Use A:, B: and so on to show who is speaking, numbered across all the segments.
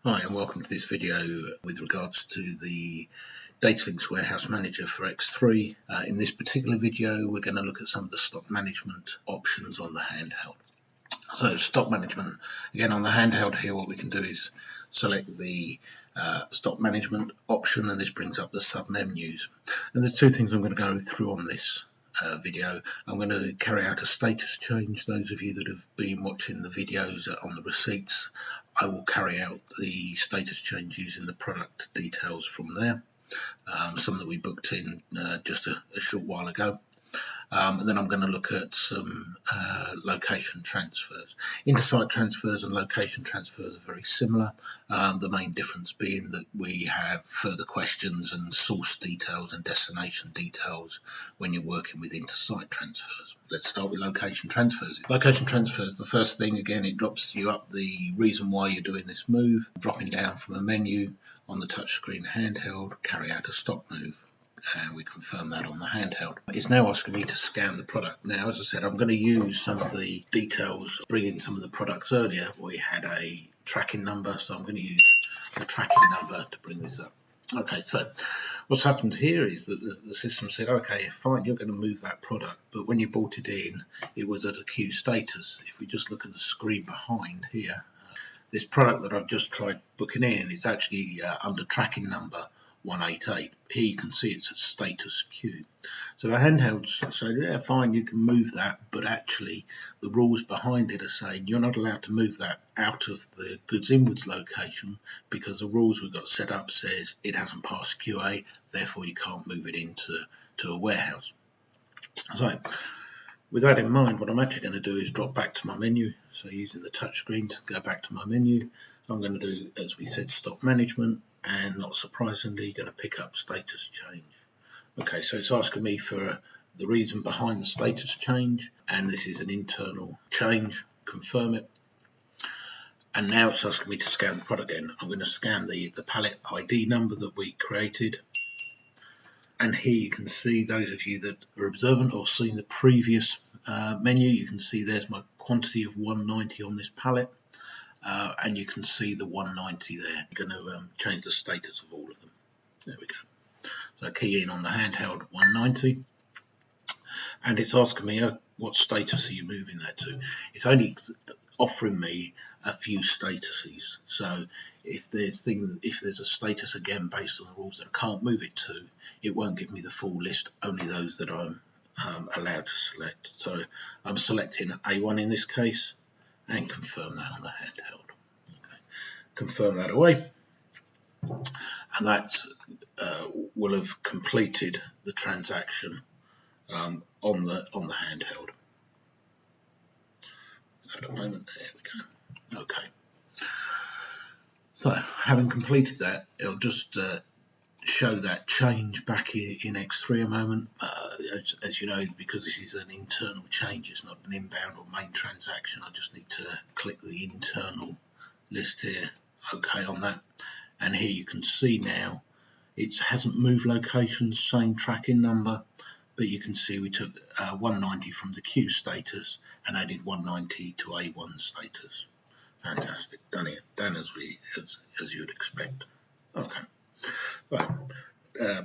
A: Hi and welcome to this video with regards to the Datalinks Warehouse Manager for X3. In this particular video we're going to look at some of the stock management options on the handheld. So stock management, again on the handheld here, what we can do is select the stock management option, and this brings up the sub menus. And there's two things I'm going to go through on this video. I'm going to carry out a status change. Those of you that have been watching the videos on the receipts, I will carry out the status change using the product details from there, some that we booked in just a short while ago. And then I'm going to look at some location transfers. Intersite transfers and location transfers are very similar, the main difference being that we have further questions and source details and destination details when you're working with intersite transfers. Let's start with location transfers. Location transfers, the first thing, again, it drops you up the reason why you're doing this move, dropping down from a menu on the touchscreen handheld, carry out a stock move. And we confirm that on the handheld. It's now asking me to scan the product. Now, as I said, I'm going to use some of the details, bring in some of the products earlier. We had a tracking number, so I'm going to use the tracking number to bring this up. Okay, so what's happened here is that the system said, okay, fine, you're going to move that product, but when you brought it in, it was at a queue status. If we just look at the screen behind here, this product that I've just tried booking in is actually under tracking number 188. Here you can see it's a status queue. So the handheld said, yeah, fine, you can move that, but actually the rules behind it are saying you're not allowed to move that out of the goods inwards location, because the rules we've got set up says it hasn't passed QA, therefore you can't move it into a warehouse. So with that in mind, what I'm actually going to do is drop back to my menu. So using the touchscreen to go back to my menu, I'm going to do, as we said, stock management, and not surprisingly, going to pick up status change. Okay, so it's asking me for the reason behind the status change, and this is an internal change. Confirm it. And now it's asking me to scan the product again. I'm going to scan the pallet ID number that we created. And here you can see, those of you that are observant or seen the previous menu, you can see there's my quantity of 190 on this pallet, and you can see the 190 there. I'm going to change the status of all of them. There we go. So key in on the handheld 190, and it's asking me what status are you moving that to. It's only offering me a few statuses, so if there's a status again based on the rules that I can't move it to, it won't give me the full list, only those that I'm allowed to select. So I'm selecting A1 in this case, and confirm that on the handheld. Okay. Confirm that away, and that will have completed the transaction on the handheld. At a moment, there we go. Okay. So having completed that, it'll just show that change back in X3 a moment. As you know, because this is an internal change, it's not an inbound or main transaction, I just need to click the internal list here. Okay on that. And here you can see now it hasn't moved locations, same tracking number, but you can see we took 190 from the queue status and added 190 to A1 status. Fantastic, done as you'd expect. Okay, right,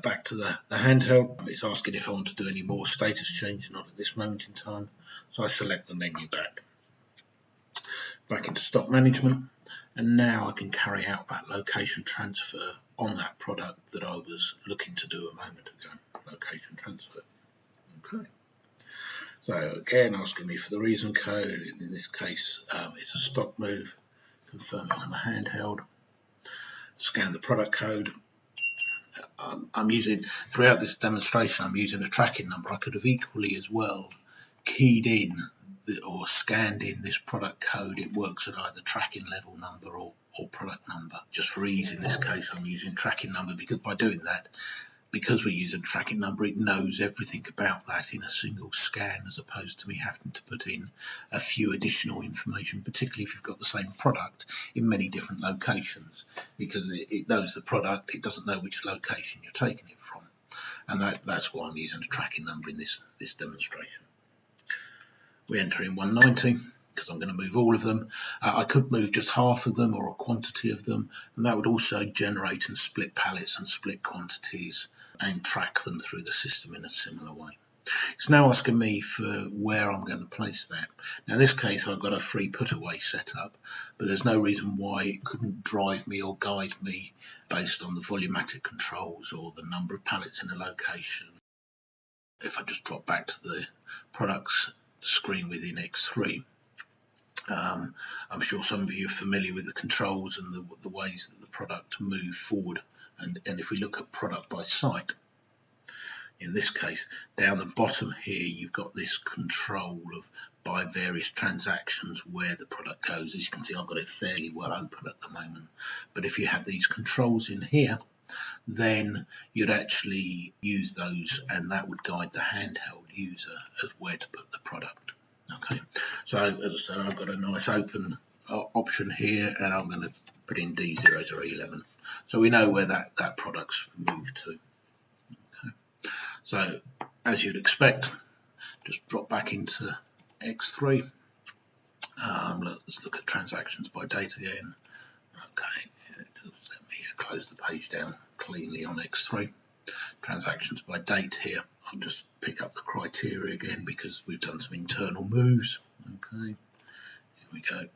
A: back to the handheld. It's asking if I want to do any more status change. Not at this moment in time, so I select the menu back into stock management, and now I can carry out that location transfer on that product that I was looking to do a moment ago. Location transfer. Okay. So again, asking me for the reason code. In this case, it's a stock move. Confirm it on the handheld. Scan the product code. I'm using, throughout this demonstration, I'm using a tracking number. I could have equally as well keyed in or scanned in this product code. It works at either tracking level number or product number. Just for ease, in this case, I'm using tracking number, because by doing that, because we're using a tracking number, it knows everything about that in a single scan, as opposed to me having to put in a few additional information, particularly if you've got the same product in many different locations, because it knows the product, it doesn't know which location you're taking it from. And that's why I'm using a tracking number in this demonstration. We enter in 190, because I'm going to move all of them. I could move just half of them or a quantity of them, and that would also generate and split pallets and split quantities and track them through the system in a similar way. It's now asking me for where I'm going to place that. Now in this case I've got a free put away set up, but there's no reason why it couldn't drive me or guide me based on the volumetric controls or the number of pallets in a location. If I just drop back to the products screen within X3, I'm sure some of you are familiar with the controls and the ways that the product move forward, and if we look at product by site, in this case, down the bottom here, you've got this control of by various transactions where the product goes. As you can see, I've got it fairly well open at the moment. But if you had these controls in here, then you'd actually use those, and that would guide the handheld user as where to put the product. Okay, so as I said, I've got a nice open option here, and I'm going to put in D0011. So we know where that product's moved to. So, as you'd expect, just drop back into X3. Let's look at transactions by date again. Okay, just let me close the page down cleanly on X3. Transactions by date here. I'll just pick up the criteria again because we've done some internal moves. Okay, here we go.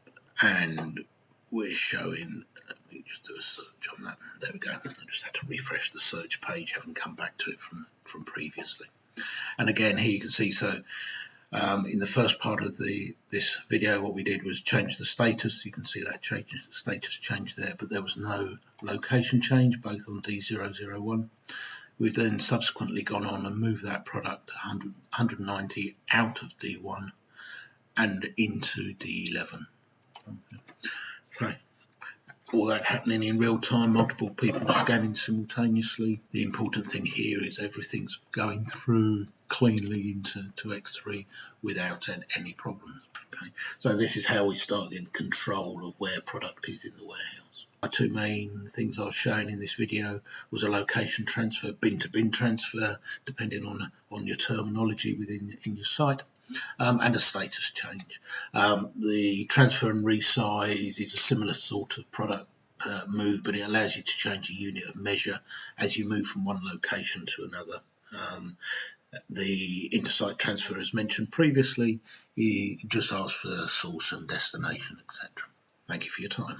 A: And we're showing, let me just do a search on that. There we go. I just had to refresh the search page, haven't come back to it from previously. And again, here you can see, so in the first part of this video, what we did was change the status. You can see that status change there, but there was no location change, both on D001. We've then subsequently gone on and moved that product 190 out of D1 and into D11. Okay. All that happening in real time, multiple people scanning simultaneously. The important thing here is everything's going through cleanly into X3 without any problems. Okay, so this is how we start in control of where product is in the warehouse. My two main things I was showing in this video was a location transfer, bin to bin transfer, depending on your terminology within your site. And a status change. The transfer and resize is a similar sort of product move, but it allows you to change a unit of measure as you move from one location to another. The intersite transfer, as mentioned previously, you just ask for source and destination, etc. Thank you for your time.